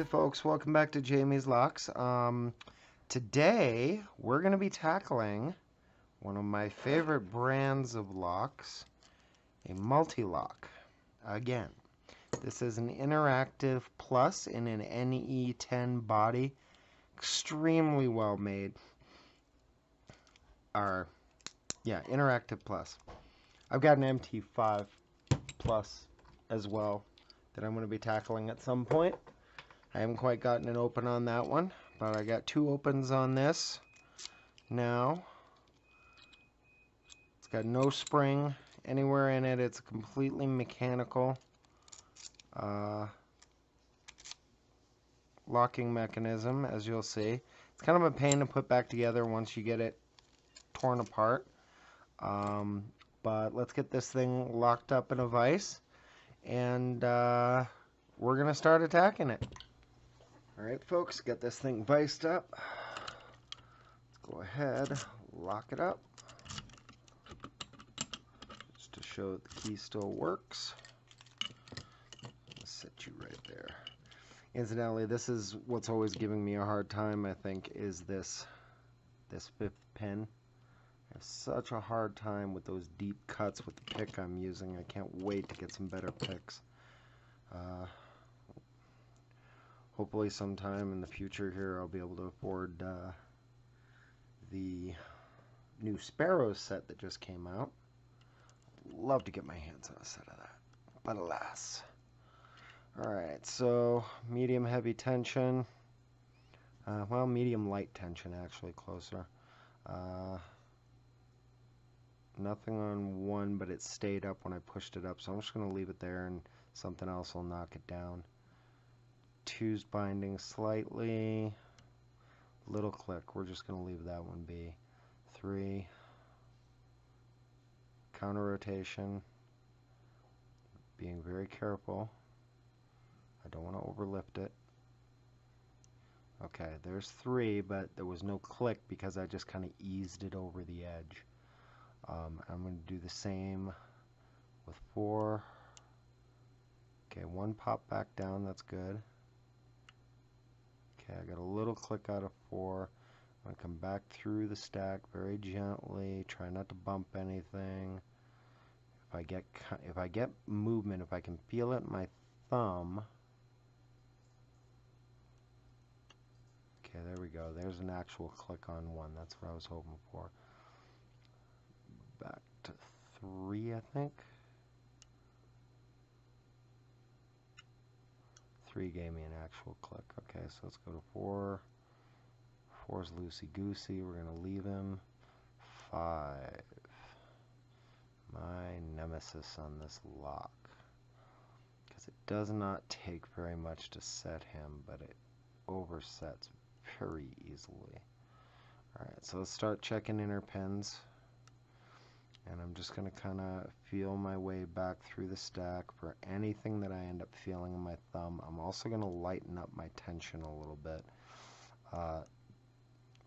Hey folks, welcome back to JamiesLocks. Today we're going to be tackling one of my favorite brands of locks, a Mul-T-Lock. Again, this is an interactive plus in an NE10 body, extremely well made. Interactive plus. I've got an MT5 plus as well that I'm going to be tackling at some point. I haven't quite gotten an open on that one, but I got two opens on this now. It's got no spring anywhere in it. It's completely mechanical locking mechanism, as you'll see. It's kind of a pain to put back together once you get it torn apart. But let's get this thing locked up in a vise, and we're going to start attacking it. Alright folks, get this thing viced up. Let's go ahead, lock it up. Just to show that the key still works. I'll set you right there. Incidentally, this is what's always giving me a hard time, I think, is this fifth pin. I have such a hard time with those deep cuts with the pick I'm using. I can't wait to get some better picks. Hopefully sometime in the future here I'll be able to afford the new Sparrow set that just came out. Love to get my hands on a set of that, but alas. Alright, so medium heavy tension. Well, medium light tension actually closer. Nothing on one, but it stayed up when I pushed it up, so I'm just going to leave it there and something else will knock it down. Two's binding slightly, little click, we're just going to leave that one be. 3, counter rotation, being very careful, I don't want to overlift it. Okay, there's 3, but there was no click because I just kind of eased it over the edge. I'm going to do the same with 4. Okay, 1 pop back down, that's good. Okay, I got a little click out of 4. I'm going to come back through the stack very gently, try not to bump anything. If I get movement, if I can feel it in my thumb. Okay, there we go. There's an actual click on 1. That's what I was hoping for. Back to 3, I think. 3 gave me an actual click. Okay, so let's go to 4. 4's loosey-goosey. We're going to leave him. 5. My nemesis on this lock. Because it does not take very much to set him, but it oversets very easily. Alright, so let's start checking inner pins. And I'm just going to kind of feel my way back through the stack for anything that I end up feeling in my thumb. I'm also going to lighten up my tension a little bit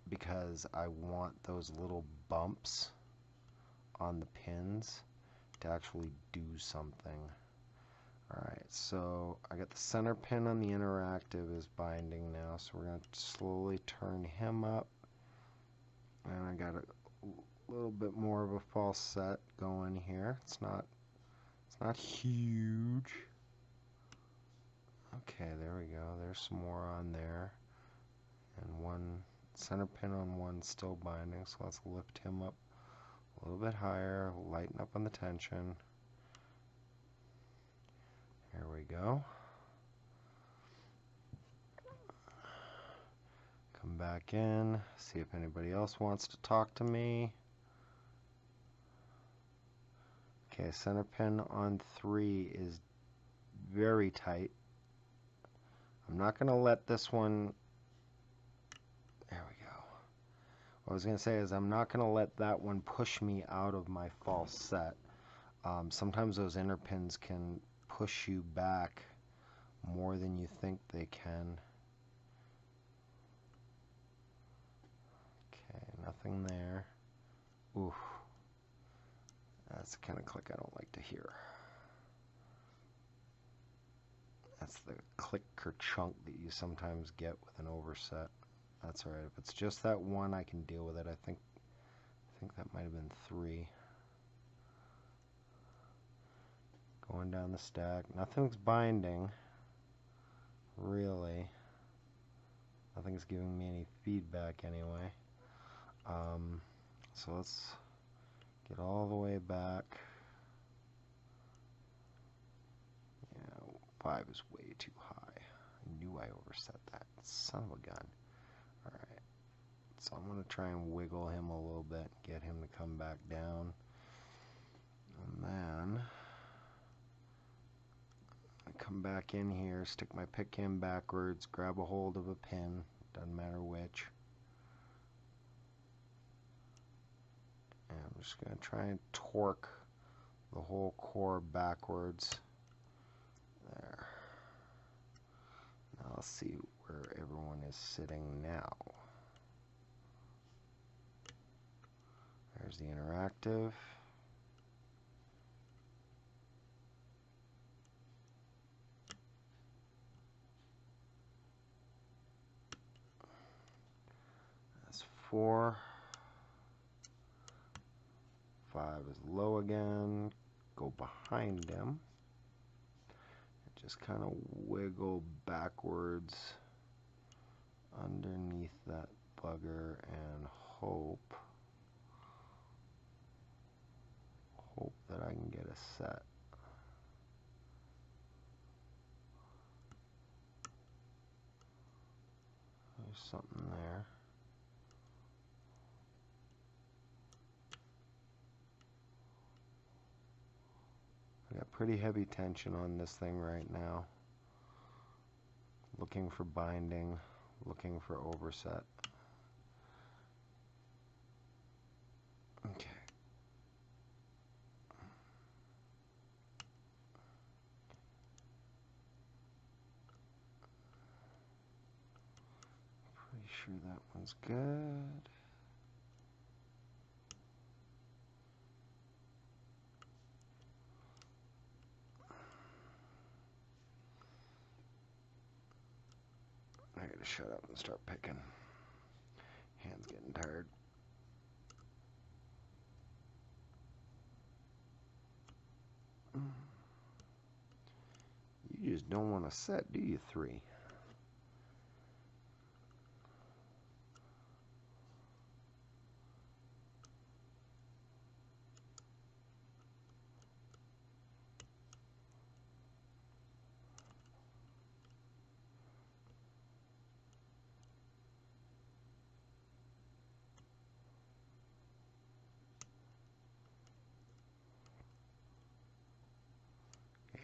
because I want those little bumps on the pins to actually do something. Alright, so I got the center pin on the interactive is binding now, so we're going to slowly turn him up. And I got a little bit more of a false set going here. It's not huge. Okay, there we go. There's some more on there. And 1 center pin on 1 still binding, so let's lift him up a little bit higher, lighten up on the tension. Here we go. Come back in, see if anybody else wants to talk to me. Okay, center pin on 3 is very tight. I'm not going to let this one, there we go. What I was going to say is I'm not going to let that one push me out of my false set. Sometimes those inner pins can push you back more than you think they can. Okay, nothing there. Oof. That's the kind of click I don't like to hear. That's the click or chunk that you sometimes get with an overset. That's alright. If it's just that one, I can deal with it. I think that might have been 3. Going down the stack. Nothing's binding, really. Nothing's giving me any feedback anyway. So let's get all the way back. Yeah, 5 is way too high. I knew I overset that. Son of a gun. Alright. So I'm going to try and wiggle him a little bit, get him to come back down. And then I come back in here, stick my pick in backwards, grab a hold of a pin, doesn't matter which. And I'm just going to try and torque the whole core backwards. There. Now let's see where everyone is sitting now. There's the interactive. That's 4. 5 is low again. Go behind him. Just kind of wiggle backwards underneath that bugger and hope that I can get a set. There's something there. I got pretty heavy tension on this thing right now. Looking for binding, looking for overset. Okay. Pretty sure that one's good. I gotta shut up and start picking. Hands getting tired. You just don't want to set, do you, 3?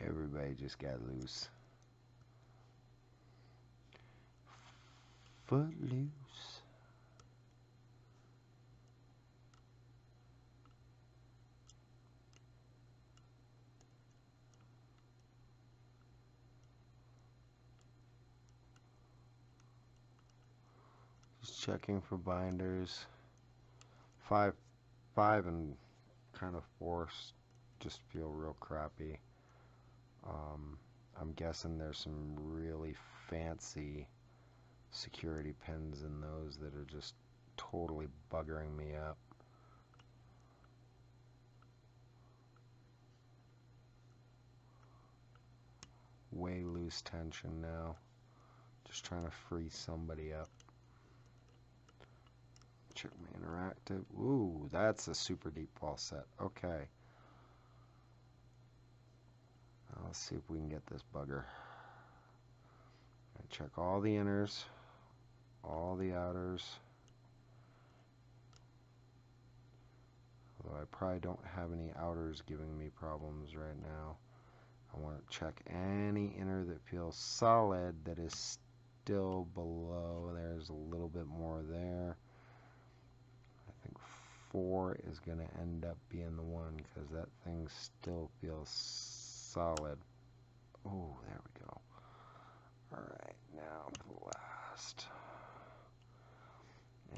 Everybody just got loose. Footloose. Just checking for binders. 5 and kind of 4 just feel real crappy. I'm guessing there's some really fancy security pins in those that are just totally buggering me up. Way loose tension now. Just trying to free somebody up. Check my interactive. Ooh, that's a super deep false set. Okay. Now let's see if we can get this bugger. Check all the inners, all the outers. Although I probably don't have any outers giving me problems right now. I want to check any inner that feels solid that is still below. There's a little bit more there. I think 4 is going to end up being the one because that thing still feels solid. Oh, there we go. Alright, now for the last.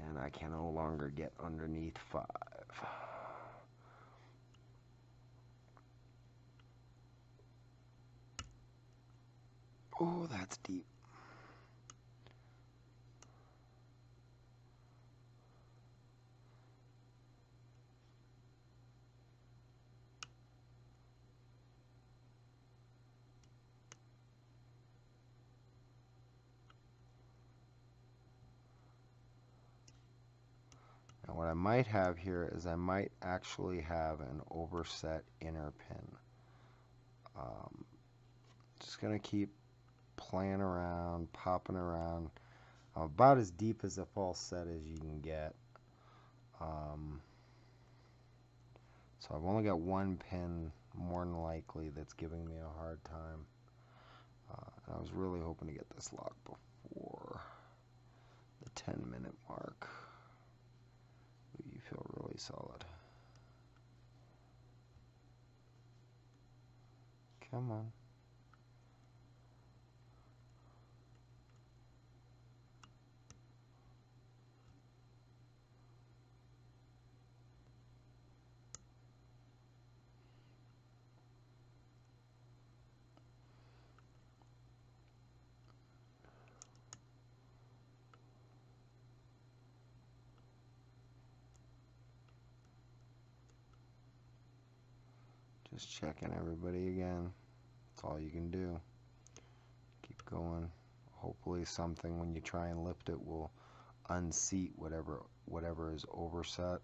And I can no longer get underneath 5. Oh, that's deep. Now what I might have here is I might actually have an overset inner pin. Just going to keep playing around, popping around. I'm about as deep as a false set as you can get. So I've only got one pin, more than likely, that's giving me a hard time. And I was really hoping to get this lock before the 10-minute mark. You feel really solid. Come on. Just checking everybody again. That's all you can do. Keep going. Hopefully something when you try and lift it will unseat whatever is overset.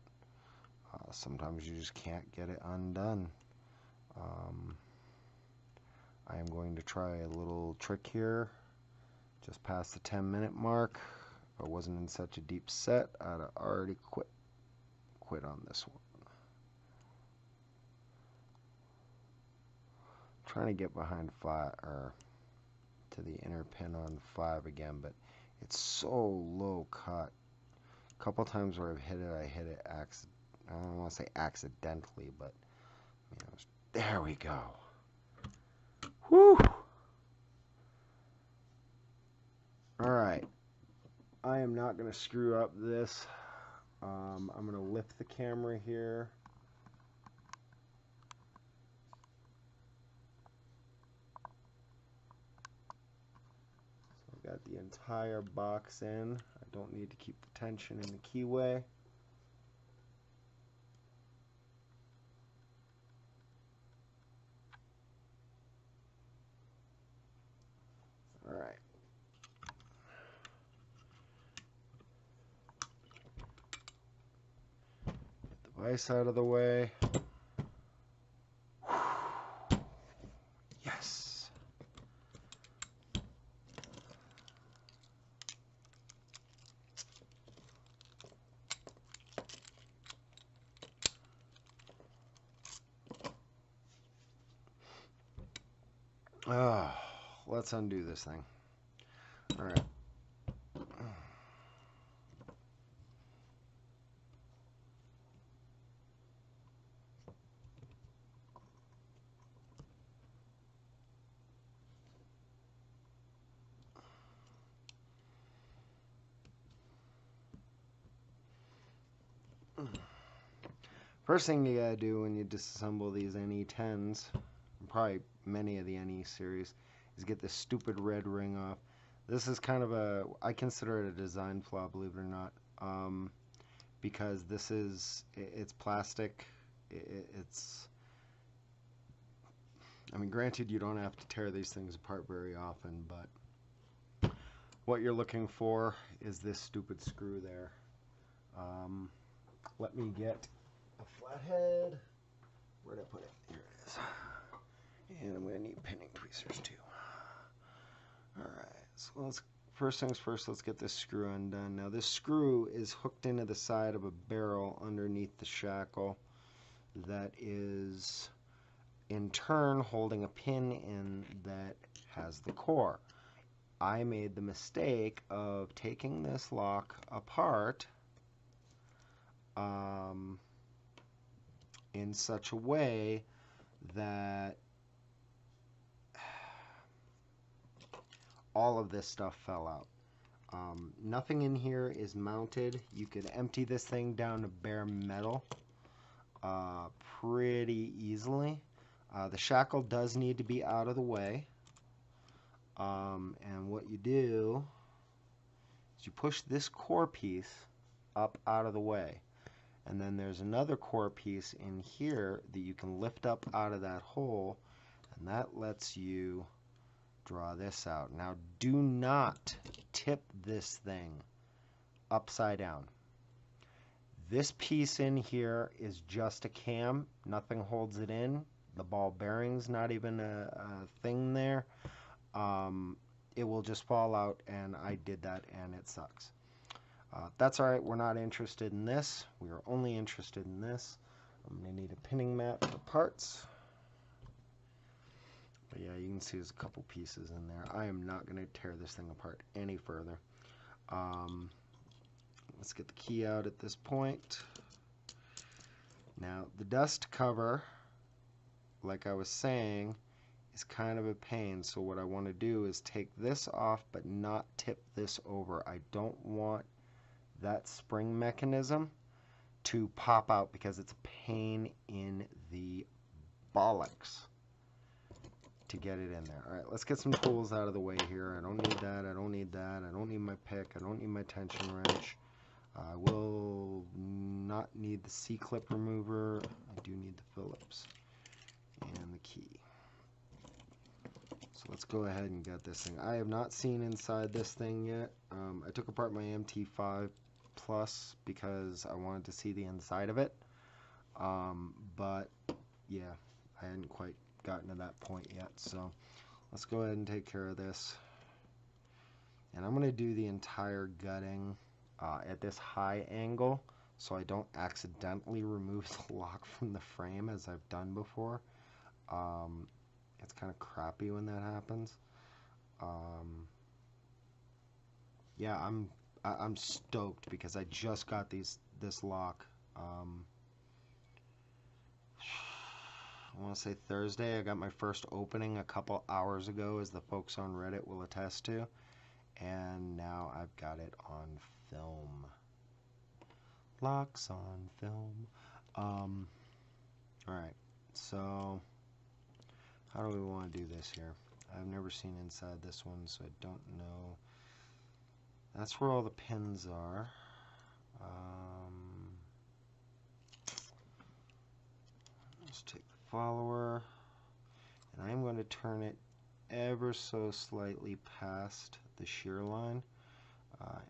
Sometimes you just can't get it undone. I am going to try a little trick here. Just past the 10-minute mark. If I wasn't in such a deep set, I'd have already quit on this one. Trying to get behind 5 or to the inner pin on 5 again, but it's so low cut. A couple times where I've hit it, I hit it I don't want to say accidentally, but you know, there we go. Whew. All right, I am not going to screw up this. I'm going to lift the camera here. So I've got the entire box in. I don't need to keep the tension in the keyway. All right. Get the vise out of the way. Yes. Let's undo this thing. All right. First thing you gotta do when you disassemble these NE10s, probably many of the NE series, is get this stupid red ring off. This is kind of I consider it a design flaw, believe it or not, because it's plastic. I mean, granted, you don't have to tear these things apart very often, but what you're looking for is this stupid screw there. Let me get a flathead. Where'd I put it? Here it is. And I'm going to need pinning tweezers too. Alright, so first things first, let's get this screw undone. Now this screw is hooked into the side of a barrel underneath the shackle that is in turn holding a pin in that has the core. I made the mistake of taking this lock apart in such a way that all of this stuff fell out. Nothing in here is mounted. You could empty this thing down to bare metal pretty easily. The shackle does need to be out of the way. And what you do is you push this core piece up out of the way. And then there's another core piece in here that you can lift up out of that hole, and that lets you draw this out. Now, do not tip this thing upside down. This piece in here is just a cam. Nothing holds it in. The ball bearing's not even a thing there. It will just fall out, and I did that, and it sucks. That's alright, we're not interested in this. We are only interested in this. I'm going to need a pinning mat for parts. But yeah, you can see there's a couple pieces in there. I am not going to tear this thing apart any further. Let's get the key out at this point. Now, the dust cover, like I was saying, is kind of a pain. So what I want to do is take this off, but not tip this over. I don't want that spring mechanism to pop out because it's a pain in the bollocks to get it in there. Alright, let's get some tools out of the way here. I don't need that, I don't need that, I don't need my pick, I don't need my tension wrench. I will not need the C-clip remover. I do need the Phillips and the key. So let's go ahead and get this thing. I have not seen inside this thing yet. I took apart my MT5 Plus because I wanted to see the inside of it. But yeah, I hadn't quite gotten to that point yet. So let's go ahead and take care of this. And I'm going to do the entire gutting at this high angle so I don't accidentally remove the lock from the frame as I've done before. It's kind of crappy when that happens. Yeah, I'm stoked because I just got this lock. I want to say Thursday. I got my first opening a couple hours ago, as the folks on Reddit will attest to, and now I've got it on film. Locks on film. Alright, so how do we want to do this here? I've never seen inside this one, so I don't know. That's where all the pins are. Let's take the follower, and I'm going to turn it ever so slightly past the shear line,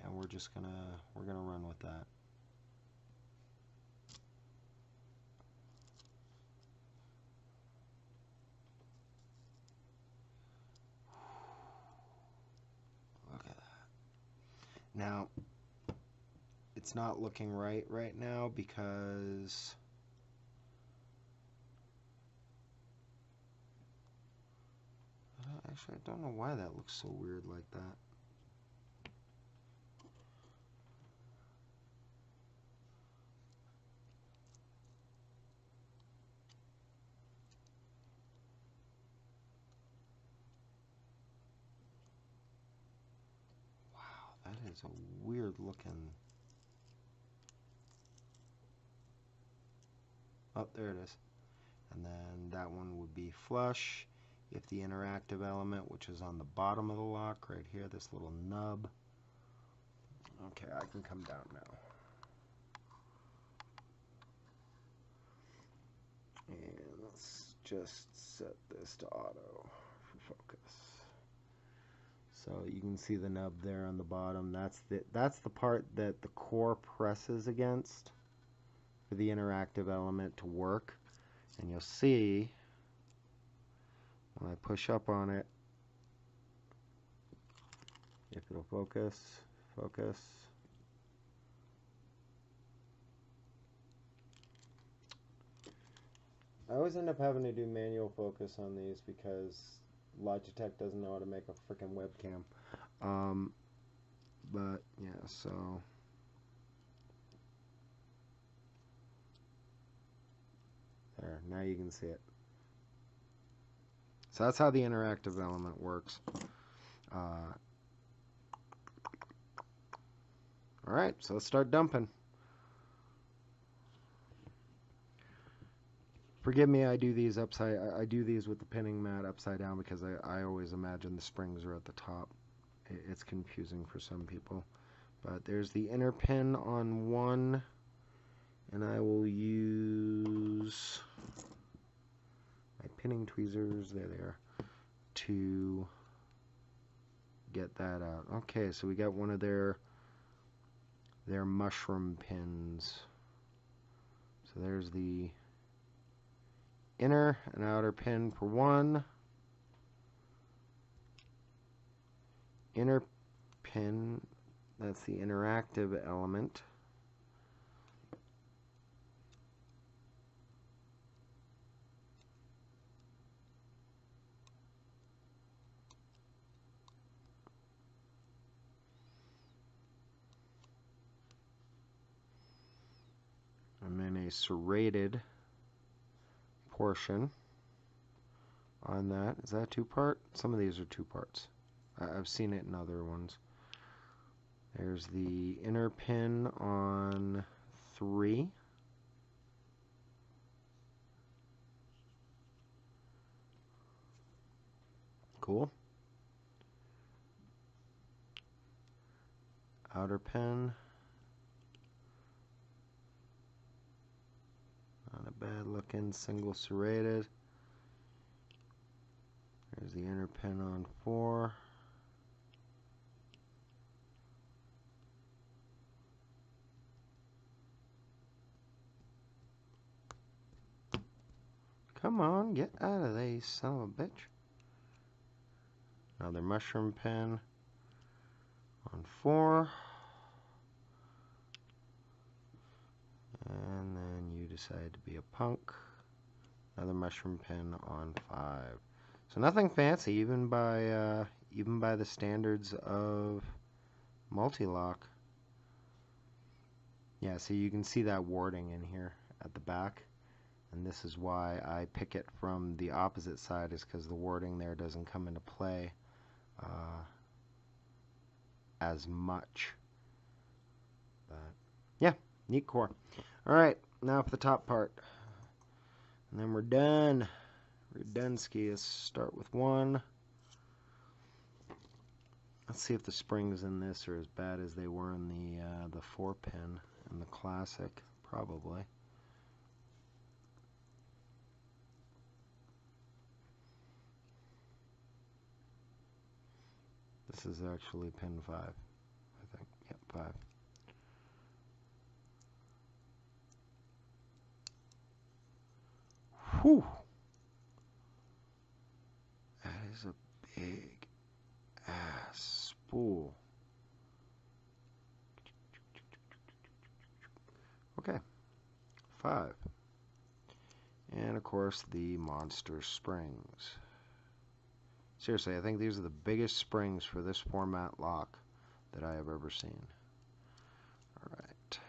and we're gonna run with that. Now, it's not looking right now because actually I don't know why that looks so weird like that. That is a weird looking. Oh, there it is. And then that one would be flush if the interactive element, which is on the bottom of the lock right here, this little nub. Okay, I can come down now. And let's just set this to auto for focus. So you can see the nub there on the bottom. That's the part that the core presses against for the interactive element to work. And you'll see when I push up on it, if it'll focus. I always end up having to do manual focus on these because Logitech doesn't know how to make a freaking webcam. But yeah, so there, now you can see it. So that's how the interactive element works. Alright, so let's start dumping. Forgive me, I do these I do these with the pinning mat upside down because I always imagine the springs are at the top. It's confusing for some people. But there's the inner pin on one, and I will use my pinning tweezers, there they are, to get that out. Okay, so we got one of their mushroom pins. So there's the inner and outer pin for one. Inner pin, that's the interactive element. And then a serrated portion on that. Is that a two-part? Some of these are two parts. I've seen it in other ones. There's the inner pin on 3. Cool. Outer pin. Not a bad looking, single serrated. There's the inner pin on 4. Come on, get out of there, you son of a bitch. Another mushroom pin on 4. And then you decide to be a punk. Another mushroom pin on 5. So nothing fancy, even by the standards of Mul-T-Lock. Yeah, so you can see that warding in here at the back. And this is why I pick it from the opposite side, is because the warding there doesn't come into play as much. But yeah, neat core. Alright, now for the top part. And then we're done. We're done ski. Let's start with 1. Let's see if the springs in this are as bad as they were in the 4-pin in the Classic. Probably. This is actually pin 5, I think. Yep, 5. Whew! That is a big ass spool. Okay, 5. And of course the monster springs. Seriously, I think these are the biggest springs for this format lock that I have ever seen. Alright.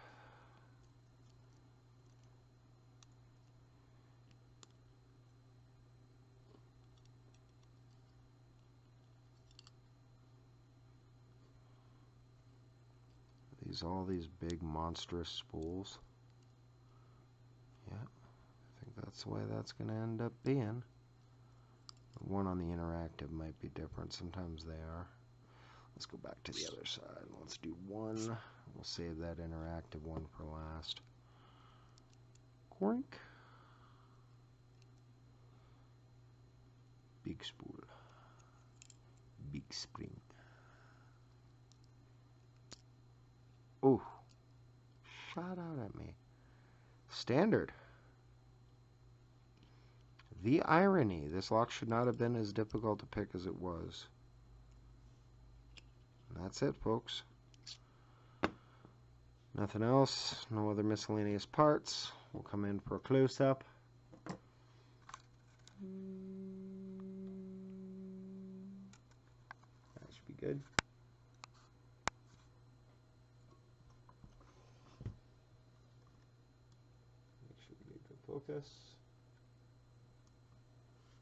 All these big monstrous spools. Yeah, I think that's the way that's going to end up being. The one on the interactive might be different. Sometimes they are. Let's go back to the other side. Let's do 1. We'll save that interactive one for last. Corink. Big spool. Big spring. Ooh, shot out at me. Standard. The irony. This lock should not have been as difficult to pick as it was. And that's it, folks. Nothing else. No other miscellaneous parts. We'll come in for a close-up. That should be good. Focus.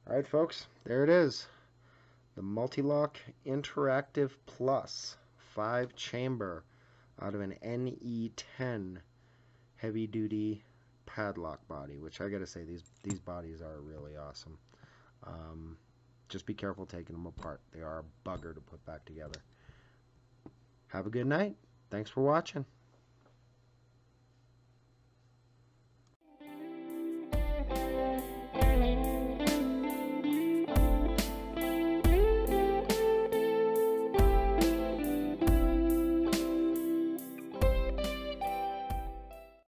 Alright folks, there it is. The Mul-T-Lock Interactive Plus 5-chamber out of an NE10 heavy duty padlock body, which I gotta say, these bodies are really awesome. Just be careful taking them apart. They are a bugger to put back together. Have a good night. Thanks for watching.